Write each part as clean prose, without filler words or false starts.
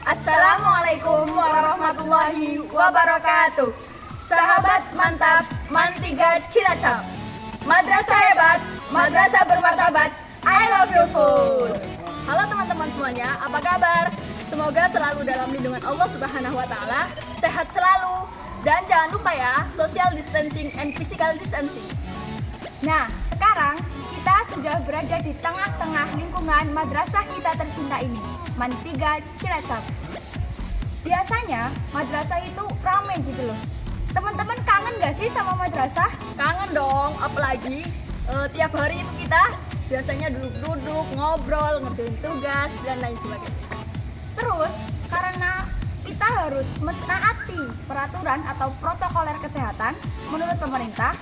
Assalamualaikum warahmatullahi wabarakatuh. Sahabat mantap, Mantiga Cilacap. Madrasah hebat, madrasah bermartabat. I love you full. Halo teman-teman semuanya, apa kabar? Semoga selalu dalam lindungan Allah Subhanahu wa taala, sehat selalu. Dan jangan lupa ya, social distancing and physical distancing. Nah, sekarang kita sudah berada di tengah-tengah lingkungan madrasah kita tercinta ini, Mantiga Cilacap. Biasanya madrasah itu ramai gitu loh. Teman-teman kangen gak sih sama madrasah? Kangen dong, apalagi tiap hari itu kita biasanya duduk-duduk, ngobrol, ngerjain tugas, dan lain sebagainya. Terus, karena kita harus menaati peraturan atau protokoler kesehatan menurut pemerintah,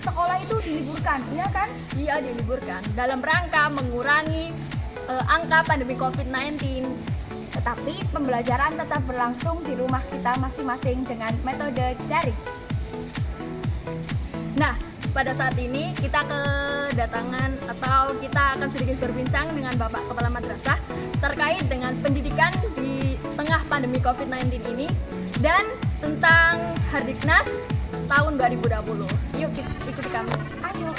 sekolah itu diliburkan, iya kan? Iya, diliburkan dalam rangka mengurangi angka pandemi COVID-19. Tetapi pembelajaran tetap berlangsung di rumah kita masing-masing dengan metode daring. Nah, pada saat ini kita kedatangan atau kita akan sedikit berbincang dengan Bapak Kepala Madrasah terkait dengan pendidikan di tengah pandemi COVID-19 ini dan tentang Hardiknas tahun 2020. Yuk ikuti kami. Ayo.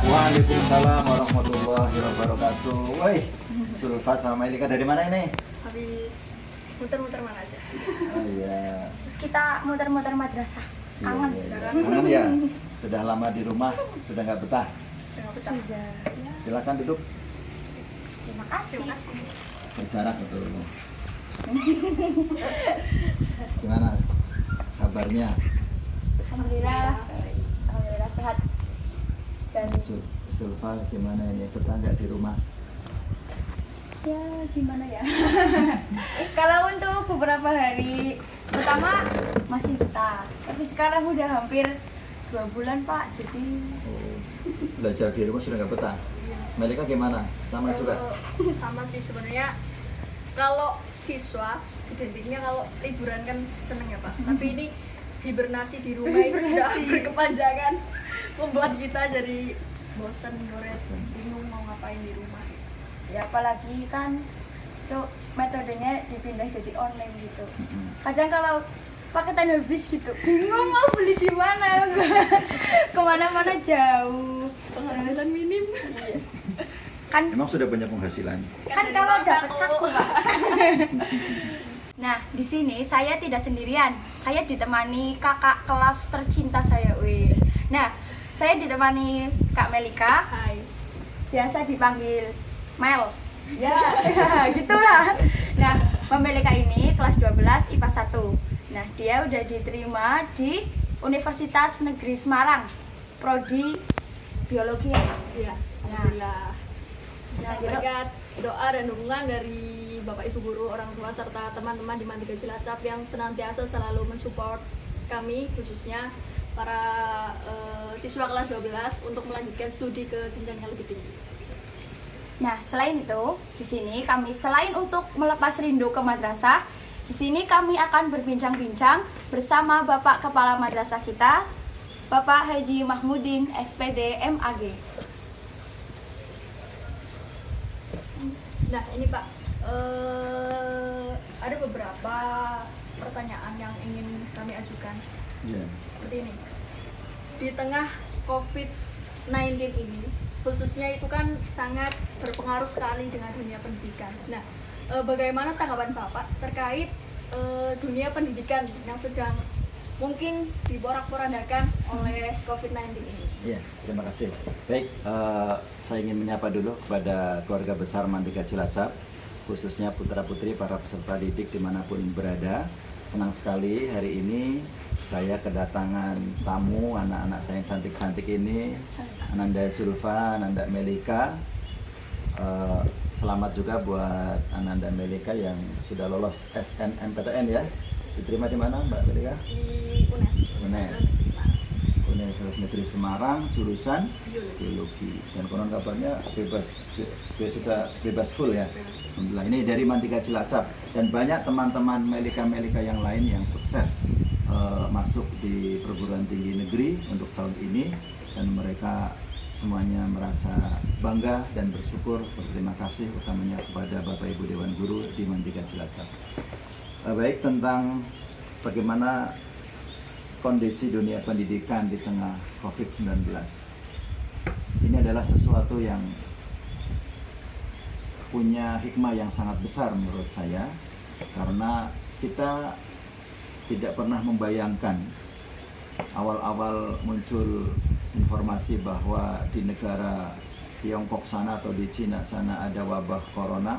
Waalaikumsalam warahmatullahi wabarakatuh. Woi, Sulfa sama Elika dari mana ini? Habis muter-muter mana aja. Oh iya. Kita muter-muter madrasah. Kangen. Kangen ya? Sudah lama di rumah, sudah nggak betah. Sudah. Silakan duduk. Terima kasih. Berjarak betul. Gimana kabarnya? Alhamdulillah. Alhamdulillah sehat. Dan Sulfa gimana ini? Betah nggak di rumah? ya gimana ya? Kalau untuk beberapa hari pertama masih betah, tapi sekarang udah hampir 2 bulan Pak, jadi Oh, belajar di rumah sudah nggak betah. Melika gimana? Sama juga? Sama sih sebenarnya. Kalau siswa identiknya kalau liburan kan seneng ya Pak. Tapi ini hibernasi di rumah itu sudah berkepanjangan, membuat kita jadi bosan, gores, bingung mau ngapain di rumah. ya apalagi kan tuh metodenya dipindah jadi online gitu. Mm-mm. Kadang kalau paketan habis gitu, bingung mau beli di mana, kemana-mana jauh. Penghasilan minim. Kan Emang sudah banyak penghasilan? kalau dapat saku Pak. Nah, di sini saya tidak sendirian. Saya ditemani kakak kelas tercinta saya, wih. Nah, saya ditemani Kak Melika, Hai. biasa dipanggil Mel. Ya, gitulah. Nah, Mbak Melika ini kelas 12 IPA 1. Nah, dia udah diterima di Universitas Negeri Semarang, prodi biologi ya. Iya, alhamdulillah. Nah, Berkat doa dan dukungan dari Bapak Ibu guru, orang tua serta teman-teman di Mantiga Cilacap yang senantiasa selalu mensupport kami, khususnya para siswa kelas 12 untuk melanjutkan studi ke jenjang yang lebih tinggi. Nah, selain itu, di sini kami selain untuk melepas rindu ke madrasah, di sini kami akan berbincang-bincang bersama Bapak Kepala Madrasah kita, Bapak Haji Mahmudin, SPD MAG. Nah, ini Pak, ada beberapa pertanyaan yang ingin kami ajukan. Iya. Seperti ini. Di tengah COVID-19 ini, khususnya itu kan sangat berpengaruh sekali dengan dunia pendidikan. Nah, bagaimana tanggapan Bapak terkait dunia pendidikan yang sedang mungkin diporak-porandakan oleh COVID-19 ini. Iya, terima kasih. Baik, saya ingin menyapa dulu kepada keluarga besar Mantika Cilacap, khususnya putra-putri para peserta didik dimanapun berada. Senang sekali hari ini saya kedatangan tamu anak-anak saya yang cantik-cantik ini, Ananda Sulfa, Ananda Melika. Selamat juga buat Ananda Melika yang sudah lolos SNMPTN ya. Diterima di mana Mbak Melika? Di UNES. Universitas Negeri Semarang, jurusan Biologi. Dan konon kabarnya beasiswa bebas full ya. Alhamdulillah. Ini dari Mantika Cilacap dan banyak teman-teman Melika-Melika yang lain yang sukses masuk di perguruan tinggi negeri untuk tahun ini, dan mereka semuanya merasa bangga dan bersyukur, berterima kasih utamanya kepada Bapak Ibu Dewan Guru di Mantika Cilacap. Baik, tentang bagaimana kondisi dunia pendidikan di tengah COVID-19. Ini adalah sesuatu yang punya hikmah yang sangat besar menurut saya, karena kita tidak pernah membayangkan awal-awal muncul informasi bahwa di negara Tiongkok sana atau di Cina sana ada wabah corona.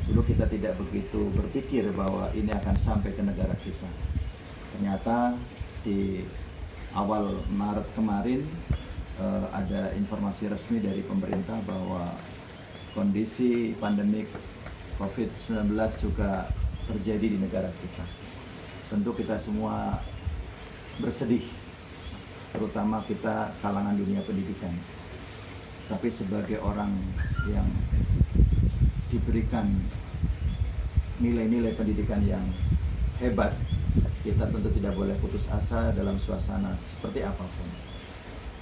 Dulu kita tidak begitu berpikir bahwa ini akan sampai ke negara kita. Ternyata di awal Maret kemarin ada informasi resmi dari pemerintah bahwa kondisi pandemik COVID-19 juga terjadi di negara kita. Tentu kita semua bersedih, terutama kita kalangan dunia pendidikan. Tapi sebagai orang yang diberikan nilai-nilai pendidikan yang hebat, kita tentu tidak boleh putus asa dalam suasana seperti apapun.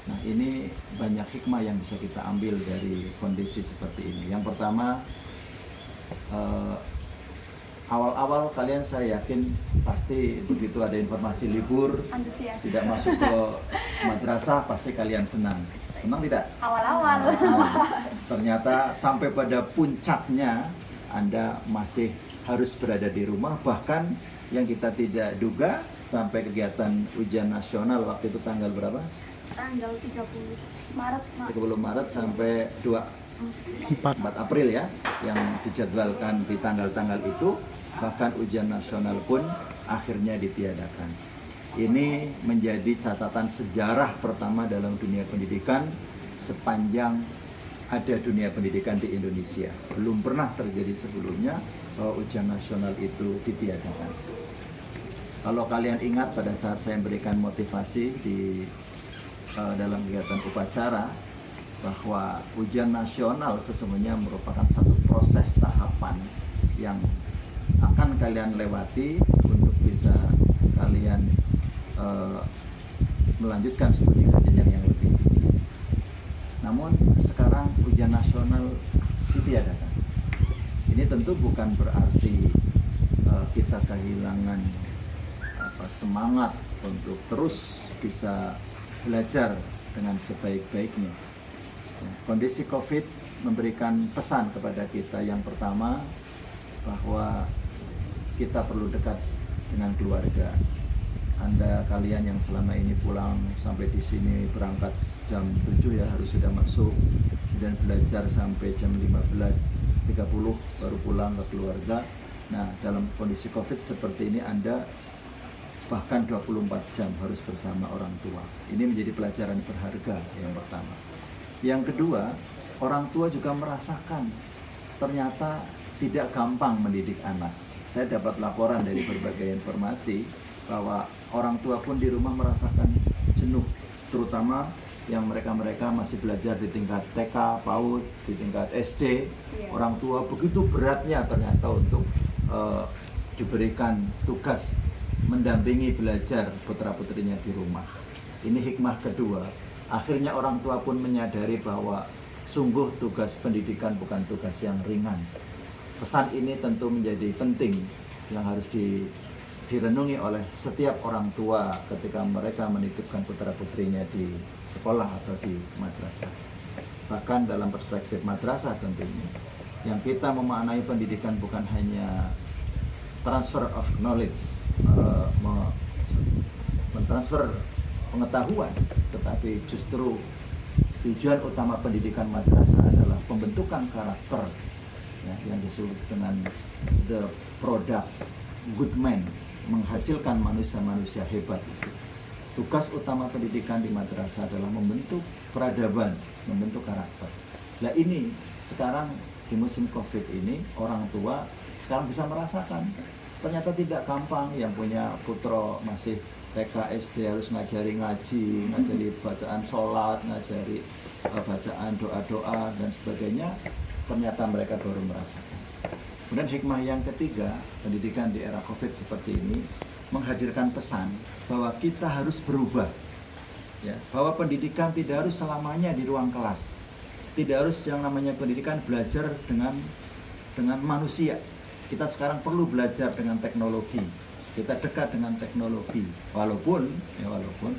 Nah, ini banyak hikmah yang bisa kita ambil dari kondisi seperti ini. Yang pertama, awal-awal kalian saya yakin pasti begitu ada informasi libur, Antusias. tidak masuk ke madrasah, pasti kalian senang. Senang tidak? Awal-awal. Ternyata sampai pada puncaknya Anda masih harus berada di rumah, bahkan yang kita tidak duga sampai kegiatan ujian nasional waktu itu tanggal berapa? Tanggal 30 Maret. 30 Maret sampai 4 April ya, yang dijadwalkan di tanggal-tanggal itu, bahkan ujian nasional pun akhirnya ditiadakan. Ini menjadi catatan sejarah pertama dalam dunia pendidikan sepanjang ada dunia pendidikan di Indonesia. Belum pernah terjadi sebelumnya bahwa ujian nasional itu ditiadakan. Kalau kalian ingat pada saat saya memberikan motivasi di dalam kegiatan upacara, bahwa ujian nasional sesungguhnya merupakan satu proses tahapan yang akan kalian lewati untuk bisa kalian melanjutkan studi ke jenjang yang lebih tinggi. Namun sekarang ujian nasional ditiadakan. Ini tentu bukan berarti kita kehilangan semangat untuk terus bisa belajar dengan sebaik-baiknya. Kondisi COVID memberikan pesan kepada kita. Yang pertama, bahwa kita perlu dekat dengan keluarga. Anda kalian yang selama ini pulang sampai di sini berangkat jam 7 ya, harus sudah masuk dan belajar sampai jam 15.30 baru pulang ke keluarga. Nah, dalam kondisi COVID seperti ini Anda bahkan 24 jam harus bersama orang tua. Ini menjadi pelajaran berharga yang pertama. Yang kedua, orang tua juga merasakan ternyata tidak gampang mendidik anak. Saya dapat laporan dari berbagai informasi bahwa orang tua pun di rumah merasakan jenuh, terutama yang mereka masih belajar di tingkat TK, PAUD, di tingkat SD. Orang tua begitu beratnya ternyata untuk diberikan tugas mendampingi belajar putra-putrinya di rumah. Ini hikmah kedua. Akhirnya orang tua pun menyadari bahwa sungguh tugas pendidikan bukan tugas yang ringan. Pesan ini tentu menjadi penting yang harus direnungi oleh setiap orang tua ketika mereka menitipkan putra-putrinya di sekolah atau di madrasah. Bahkan dalam perspektif madrasah tentunya, yang kita memaknai pendidikan bukan hanya transfer of knowledge, mentransfer pengetahuan, tetapi justru tujuan utama pendidikan madrasah adalah pembentukan karakter, ya, yang disebut dengan the product good man, menghasilkan manusia-manusia hebat. Tugas utama pendidikan di madrasah adalah membentuk peradaban, membentuk karakter. Nah ini sekarang di musim COVID ini orang tua sekarang bisa merasakan ternyata tidak gampang. Yang punya putra masih TK SD harus ngajari ngaji, ngajari bacaan sholat, ngajari bacaan doa-doa dan sebagainya. Ternyata mereka baru merasakan. Kemudian hikmah yang ketiga, pendidikan di era COVID seperti ini menghadirkan pesan bahwa kita harus berubah, ya, bahwa pendidikan tidak harus selamanya di ruang kelas, tidak harus yang namanya pendidikan belajar dengan manusia. Kita sekarang perlu belajar dengan teknologi, kita dekat dengan teknologi. Walaupun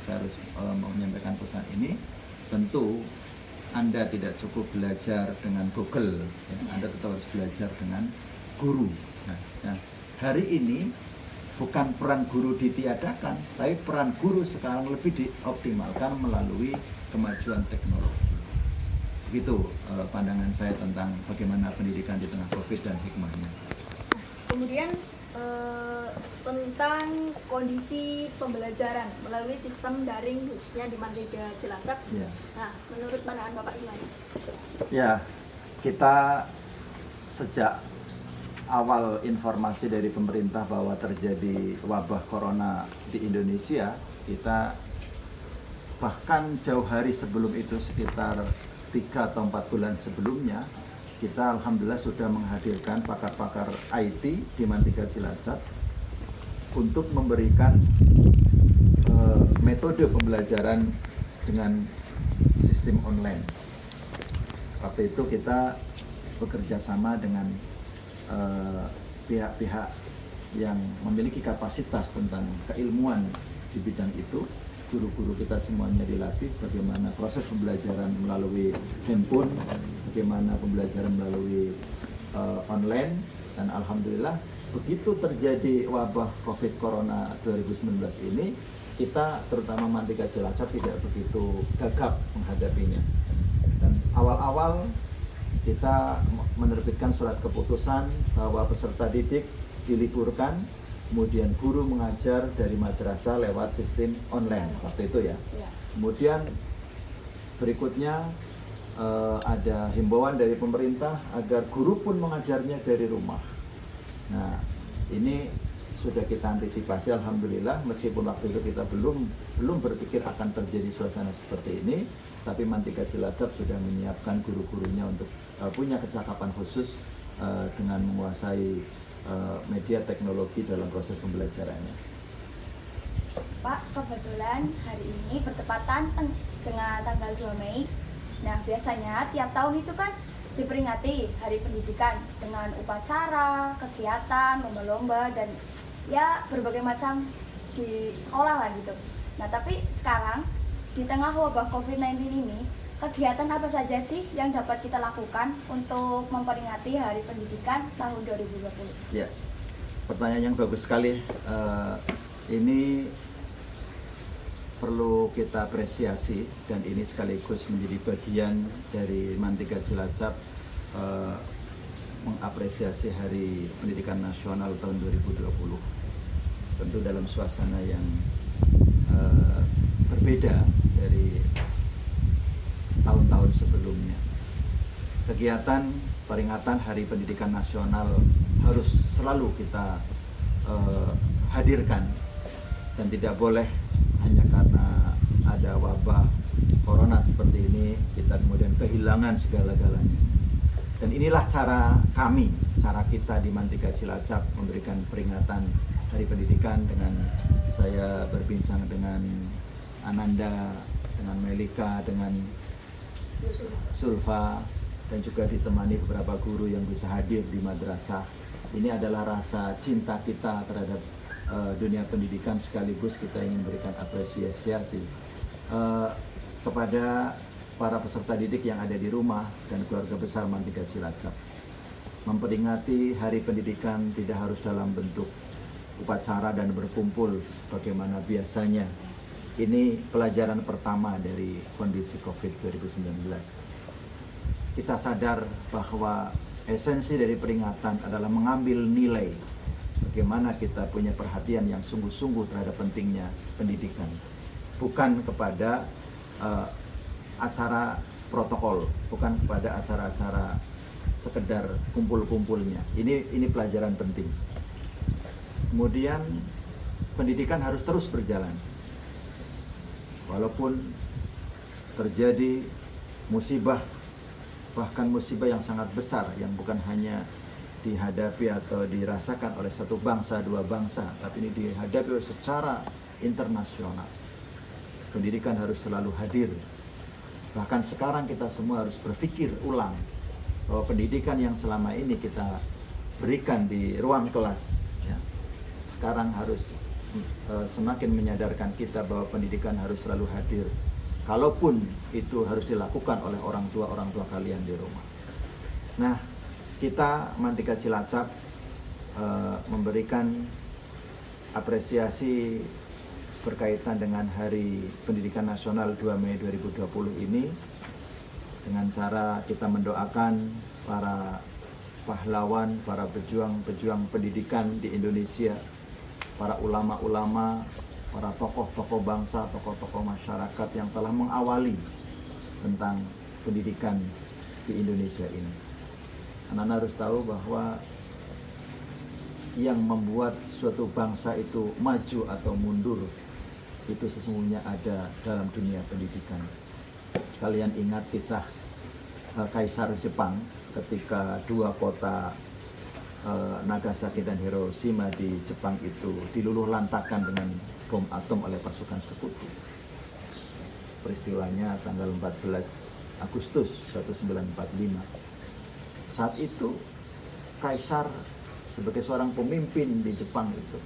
saya harus menyampaikan pesan ini, tentu Anda tidak cukup belajar dengan Google, ya, Anda tetap harus belajar dengan guru. Nah, hari ini bukan peran guru ditiadakan, tapi peran guru sekarang lebih dioptimalkan melalui kemajuan teknologi. Begitu pandangan saya tentang bagaimana pendidikan di tengah COVID dan hikmahnya. Kemudian tentang kondisi pembelajaran melalui sistem daring khususnya di Mandega Cilacap. Ya. Nah, menurut pandangan Bapak gimana? Ya, kita sejak awal informasi dari pemerintah bahwa terjadi wabah corona di Indonesia, kita bahkan jauh hari sebelum itu, sekitar 3 atau 4 bulan sebelumnya, kita alhamdulillah sudah menghadirkan pakar-pakar IT di Mandega Cilacap untuk memberikan metode pembelajaran dengan sistem online. Waktu itu kita bekerja sama dengan pihak-pihak yang memiliki kapasitas tentang keilmuan di bidang itu. Guru-guru kita semuanya dilatih bagaimana proses pembelajaran melalui handphone, bagaimana pembelajaran melalui online, dan alhamdulillah begitu terjadi wabah COVID Corona 2019 ini, kita terutama Mandega Cilacap tidak begitu gagap menghadapinya. Dan awal-awal kita menerbitkan surat keputusan bahwa peserta didik diliburkan, kemudian guru mengajar dari madrasah lewat sistem online waktu itu ya. Kemudian berikutnya ada himbauan dari pemerintah agar guru pun mengajarnya dari rumah. Nah, ini sudah kita antisipasi alhamdulillah, meskipun waktu itu kita belum berpikir akan terjadi suasana seperti ini, tapi Mandega Cilacap sudah menyiapkan guru-gurunya untuk punya kecakapan khusus dengan menguasai media teknologi dalam proses pembelajarannya. Pak, kebetulan hari ini bertepatan dengan tanggal 2 Mei. Nah, biasanya tiap tahun itu kan diperingati Hari Pendidikan dengan upacara, kegiatan, lomba-lomba, dan ya berbagai macam di sekolah lah gitu. Nah, tapi sekarang di tengah wabah COVID-19 ini, kegiatan apa saja sih yang dapat kita lakukan untuk memperingati Hari Pendidikan tahun 2020? Ya, pertanyaan yang bagus sekali. Ini perlu kita apresiasi, dan ini sekaligus menjadi bagian dari Mandega Cilacap mengapresiasi Hari Pendidikan Nasional tahun 2020. Tentu dalam suasana yang berbeda dari tahun-tahun sebelumnya. Kegiatan peringatan Hari Pendidikan Nasional harus selalu kita hadirkan, dan tidak boleh hanya karena ada wabah corona seperti ini kita kemudian kehilangan segala-galanya. Dan inilah cara kita di Mandega Cilacap memberikan peringatan Hari Pendidikan, dengan saya berbincang dengan Ananda, dengan Melika, dengan Sulfa, dan juga ditemani beberapa guru yang bisa hadir di madrasah. Ini adalah rasa cinta kita terhadap dunia pendidikan, sekaligus kita ingin memberikan apresiasi kepada para peserta didik yang ada di rumah dan keluarga besar Mandega Cilacap. memperingati Hari Pendidikan tidak harus dalam bentuk upacara dan berkumpul bagaimana biasanya. Ini pelajaran pertama dari kondisi COVID 2019. Kita sadar bahwa esensi dari peringatan adalah mengambil nilai bagaimana kita punya perhatian yang sungguh-sungguh terhadap pentingnya pendidikan, bukan kepada acara protokol, bukan kepada acara-acara sekedar kumpul-kumpulnya. Ini pelajaran penting. Kemudian pendidikan harus terus berjalan. Walaupun terjadi musibah, bahkan musibah yang sangat besar yang bukan hanya dihadapi atau dirasakan oleh satu bangsa, dua bangsa, tapi ini dihadapi secara internasional. Pendidikan harus selalu hadir. Bahkan sekarang kita semua harus berpikir ulang bahwa pendidikan yang selama ini kita berikan di ruang kelas, ya, sekarang harus semakin menyadarkan kita bahwa pendidikan harus selalu hadir. Kalaupun itu harus dilakukan oleh orang tua kalian di rumah. Nah, kita Mantika Cilacap memberikan apresiasi berkaitan dengan Hari Pendidikan Nasional 2 Mei 2020 ini dengan cara kita mendoakan para pahlawan, para pejuang-pejuang pendidikan di Indonesia, para ulama-ulama, para tokoh-tokoh bangsa, tokoh-tokoh masyarakat yang telah mengawali tentang pendidikan di Indonesia ini. Anak-anak harus tahu bahwa yang membuat suatu bangsa itu maju atau mundur itu sesungguhnya ada dalam dunia pendidikan. Kalian ingat kisah Kaisar Jepang ketika dua kota Nagasaki dan Hiroshima di Jepang itu diluluh lantakan dengan bom atom oleh pasukan sekutu. Peristiwanya tanggal 14 Agustus 1945. Saat itu Kaisar sebagai seorang pemimpin di Jepang itu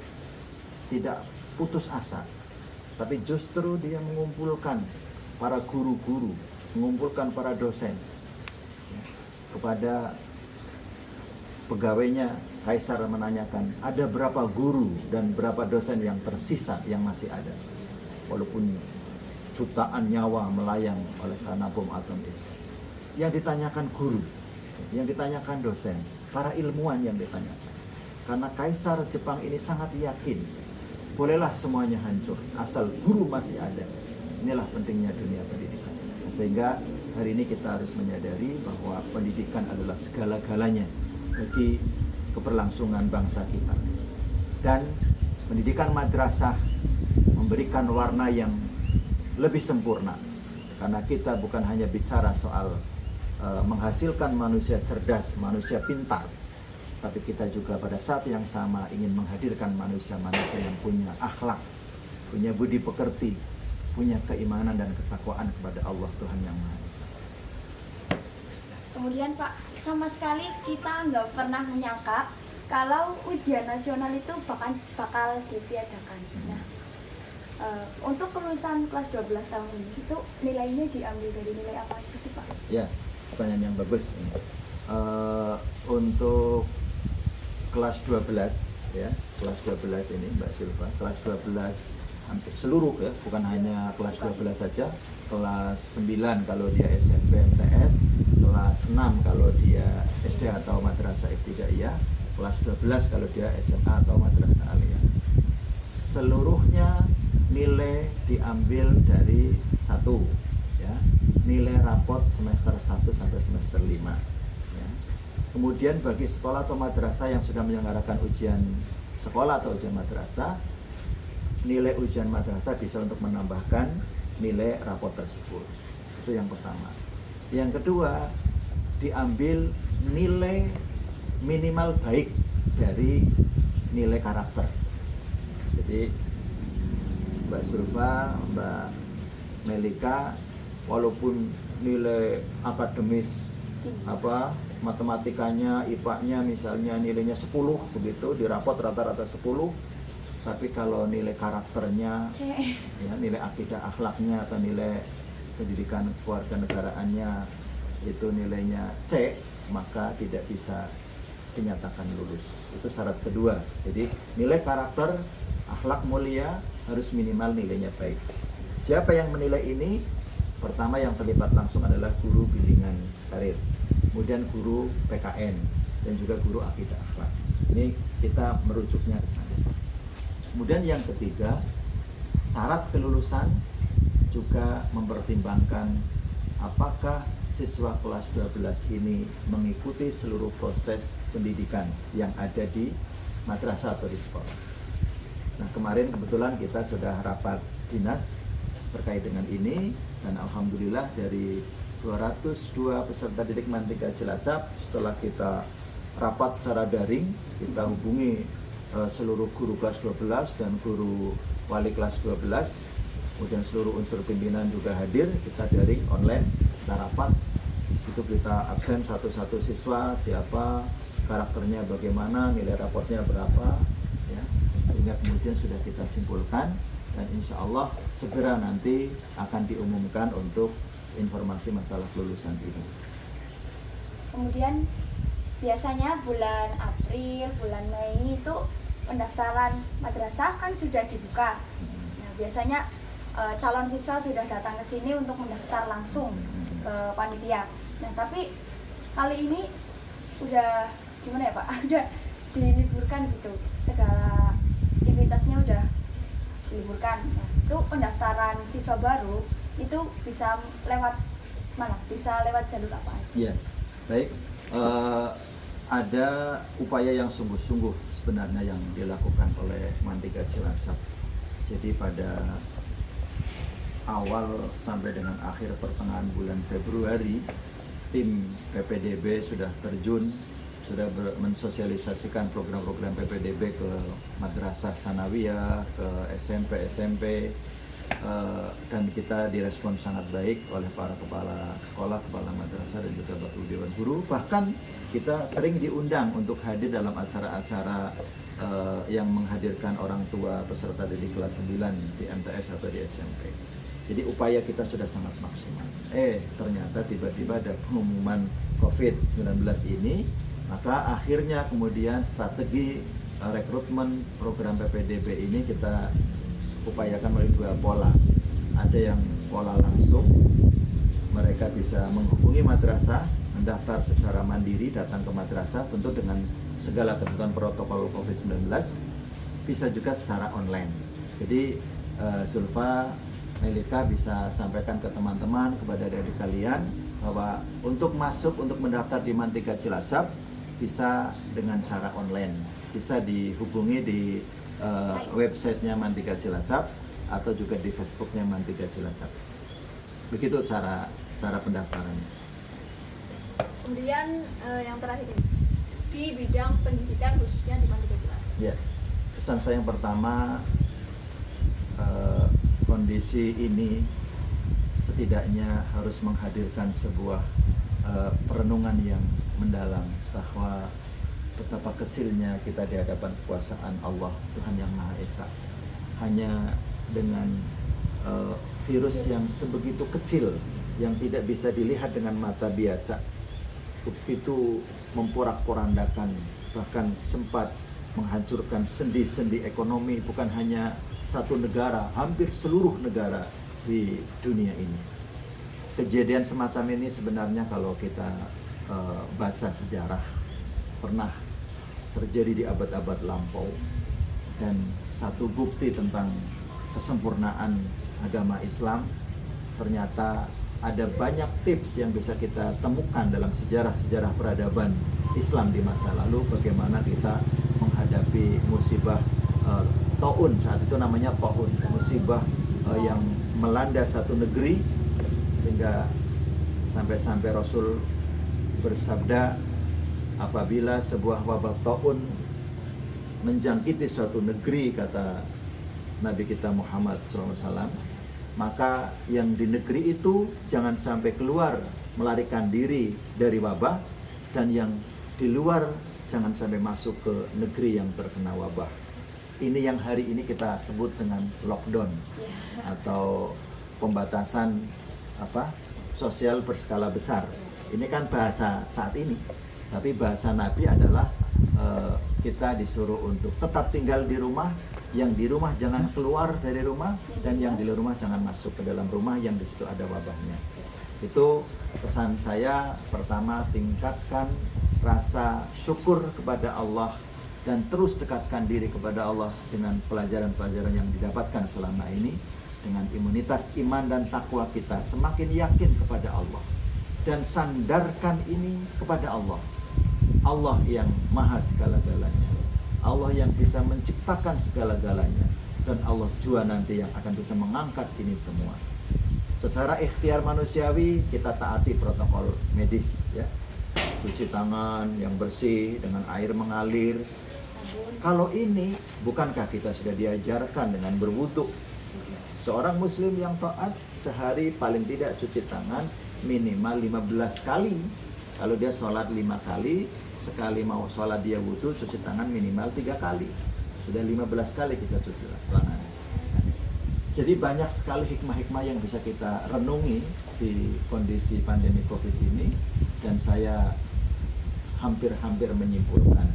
tidak putus asa, tapi justru dia mengumpulkan para guru-guru, mengumpulkan para dosen kepada pegawainya. Kaisar menanyakan, ada berapa guru dan berapa dosen yang tersisa yang masih ada, walaupun jutaan nyawa melayang oleh karena bom atom itu. Yang ditanyakan guru, yang ditanyakan dosen, para ilmuwan yang ditanyakan. Karena Kaisar Jepang ini sangat yakin, bolehlah semuanya hancur asal guru masih ada. Inilah pentingnya dunia pendidikan. Sehingga hari ini kita harus menyadari bahwa pendidikan adalah segala-galanya bagi keberlangsungan bangsa kita. Dan pendidikan madrasah memberikan warna yang lebih sempurna, karena kita bukan hanya bicara soal menghasilkan manusia cerdas, manusia pintar, tapi kita juga pada saat yang sama ingin menghadirkan manusia-manusia yang punya akhlak, punya budi pekerti, punya keimanan dan ketakwaan kepada Allah Tuhan Yang Maha Esa. Kemudian Pak, sama sekali kita nggak pernah menyangka kalau ujian nasional itu bakal ditiadakan. Nah, untuk kelulusan kelas 12 tahun ini itu nilainya diambil dari nilai apa sih Pak? Ya, pertanyaan yang bagus. Untuk kelas 12 ya, kelas 12 ini Mbak Silva, kelas 12 hampir seluruh ya, bukan hanya kelas 12 saja, kelas 9 kalau dia SMP MTS, kelas 6 kalau dia SD atau madrasah ibtidaiyah, kelas 12 kalau dia SMA atau madrasah aliyah. Seluruhnya nilai diambil dari satu ya, nilai rapot semester 1 sampai semester 5 ya. Kemudian bagi sekolah atau madrasah yang sudah menyelenggarakan ujian sekolah atau ujian madrasah, nilai ujian madrasah bisa untuk menambahkan nilai rapot tersebut. Itu yang pertama. Yang kedua, diambil nilai minimal baik dari nilai karakter. Jadi Mbak Sulfa, Mbak Melika, walaupun nilai akademis matematikanya, IPA-nya misalnya nilainya 10 begitu, di rapot rata-rata 10, tapi kalau nilai karakternya, ya, nilai akidah akhlaknya atau nilai pendidikan kewarganegaraannya itu nilainya C, maka tidak bisa dinyatakan lulus. Itu syarat kedua. Jadi nilai karakter, akhlak mulia harus minimal nilainya baik. Siapa yang menilai ini? Pertama yang terlibat langsung adalah guru bimbingan karir, kemudian guru PKN, dan juga guru akidah akhlak. Ini kita merujuknya ke sana. Kemudian yang ketiga, syarat kelulusan juga mempertimbangkan apakah siswa kelas 12 ini mengikuti seluruh proses pendidikan yang ada di madrasah atau di sekolah. Nah, kemarin kebetulan kita sudah rapat dinas terkait dengan ini, dan alhamdulillah dari 202 peserta didik Mantiga Cilacap, setelah kita rapat secara daring, kita hubungi seluruh guru kelas 12 dan guru wali kelas 12, kemudian seluruh unsur pimpinan juga hadir, kita daring online, kita rapat. Di situ kita absen satu-satu siswa, siapa, karakternya bagaimana, nilai raportnya berapa, ya, sehingga kemudian sudah kita simpulkan, dan insya Allah segera nanti akan diumumkan untuk informasi masalah kelulusan ini. Kemudian biasanya bulan April, bulan Mei itu pendaftaran madrasah kan sudah dibuka. Nah, biasanya calon siswa sudah datang ke sini untuk mendaftar langsung ke panitia. Nah, tapi kali ini udah gimana ya Pak? Udah diliburkan gitu, segala aktivitasnya udah diliburkan. Nah, itu pendaftaran siswa baru itu bisa lewat mana? Bisa lewat jalur apa aja? Iya, baik. Ada upaya yang sungguh-sungguh sebenarnya yang dilakukan oleh Mantiga Cilacap. Jadi pada awal sampai dengan akhir pertengahan bulan Februari, tim PPDB sudah terjun, sudah mensosialisasikan program-program PPDB ke madrasah sanawiyah, ke SMP, dan kita direspon sangat baik oleh para kepala sekolah, kepala madrasah, dan juga Bapak Dewan Guru. Bahkan kita sering diundang untuk hadir dalam acara-acara yang menghadirkan orang tua peserta didik kelas 9 di MTS atau di SMP. Jadi upaya kita sudah sangat maksimal. Ternyata tiba-tiba ada pengumuman COVID-19 ini, maka akhirnya kemudian strategi rekrutmen program PPDB ini kita upayakan melalui dua pola. Ada yang pola langsung, mereka bisa menghubungi madrasah, mendaftar secara mandiri, datang ke madrasah, tentu dengan segala ketentuan protokol COVID-19, bisa juga secara online. Jadi Zulfa, Melika bisa sampaikan ke teman-teman, kepada adik kalian, bahwa untuk masuk, untuk mendaftar di Mantiga Cilacap, bisa dengan cara online, bisa dihubungi di websitenya Mantiga Cilacap atau juga di Facebooknya Mantiga Cilacap. Begitu cara pendaftarannya. Kemudian yang terakhir ini, di bidang pendidikan khususnya di Mantiga Cilacap. Ya, pesan saya yang pertama, kondisi ini setidaknya harus menghadirkan sebuah perenungan yang mendalam bahwa betapa kecilnya kita di hadapan kekuasaan Allah, Tuhan yang Maha Esa. Hanya dengan virus yang sebegitu kecil, yang tidak bisa dilihat dengan mata biasa, itu memporak-porandakan, bahkan sempat menghancurkan sendi-sendi ekonomi bukan hanya satu negara, hampir seluruh negara di dunia ini. Kejadian semacam ini sebenarnya kalau kita baca sejarah pernah terjadi di abad-abad lampau, dan satu bukti tentang kesempurnaan agama Islam, ternyata ada banyak tips yang bisa kita temukan dalam sejarah-sejarah peradaban Islam di masa lalu, bagaimana kita menghadapi musibah taun, saat itu namanya taun, musibah yang melanda satu negeri, sehingga sampai-sampai Rasul bersabda, apabila sebuah wabah taun menjangkiti suatu negeri, kata Nabi kita Muhammad SAW, maka yang di negeri itu jangan sampai keluar melarikan diri dari wabah, dan yang di luar jangan sampai masuk ke negeri yang terkena wabah. Ini yang hari ini kita sebut dengan lockdown atau pembatasan sosial berskala besar. Ini kan bahasa saat ini. Tapi bahasa Nabi adalah kita disuruh untuk tetap tinggal di rumah, yang di rumah jangan keluar dari rumah, dan yang di rumah jangan masuk ke dalam rumah yang di situ ada wabahnya. Itu pesan saya. Pertama, tingkatkan rasa syukur kepada Allah dan terus dekatkan diri kepada Allah dengan pelajaran-pelajaran yang didapatkan selama ini. Dengan imunitas iman dan takwa kita semakin yakin kepada Allah, dan sandarkan ini kepada Allah. Allah yang maha segala-galanya, Allah yang bisa menciptakan segala-galanya, dan Allah juga nanti yang akan bisa mengangkat ini semua. Secara ikhtiar manusiawi kita taati protokol medis, ya, cuci tangan yang bersih dengan air mengalir. Kalau ini, bukankah kita sudah diajarkan dengan berwudu? Seorang muslim yang taat sehari paling tidak cuci tangan minimal 15 kali. Kalau dia sholat 5 kali, sekali mau sholat dia wudu, cuci tangan minimal 3 kali. Sudah 15 kali kita cuci tangan. Jadi banyak sekali hikmah-hikmah yang bisa kita renungi di kondisi pandemi COVID ini. Dan saya hampir-hampir menyimpulkan,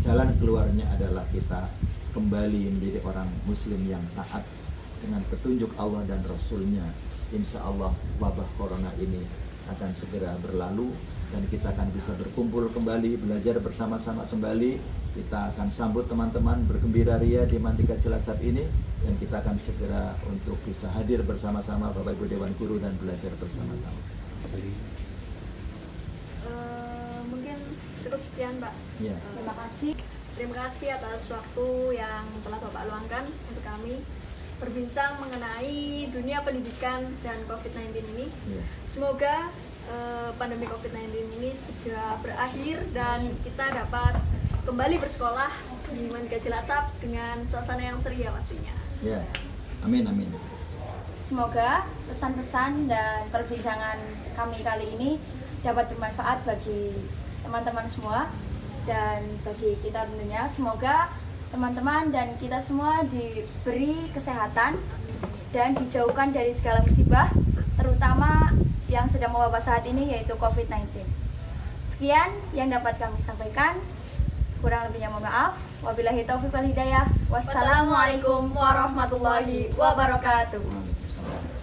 jalan keluarnya adalah kita kembali menjadi orang muslim yang taat dengan petunjuk Allah dan Rasul-Nya. Insya Allah wabah corona ini akan segera berlalu, dan kita akan bisa berkumpul kembali, belajar bersama-sama kembali. Kita akan sambut teman-teman bergembira ria di Mantika Cilacap ini, dan kita akan segera untuk bisa hadir bersama-sama Bapak Ibu Dewan Guru dan belajar bersama-sama. Mungkin cukup sekian, Pak. Ya. Terima kasih. Terima kasih atas waktu yang telah Bapak luangkan untuk kami berbincang mengenai dunia pendidikan dan COVID-19 ini. Ya. Semoga pandemi COVID-19 ini segera berakhir dan kita dapat kembali bersekolah di Mantika Cilacap dengan suasana yang ceria pastinya. Ya. Amin, amin. Semoga pesan-pesan dan perbincangan kami kali ini dapat bermanfaat bagi teman-teman semua dan bagi kita tentunya. Semoga teman-teman dan kita semua diberi kesehatan dan dijauhkan dari segala musibah, terutama yang sedang mewabah saat ini, yaitu COVID-19. Sekian yang dapat kami sampaikan. Kurang lebihnya mohon maaf. Wabillahi taufiq wal hidayah. Wassalamualaikum warahmatullahi wabarakatuh. Waalaikumsalam.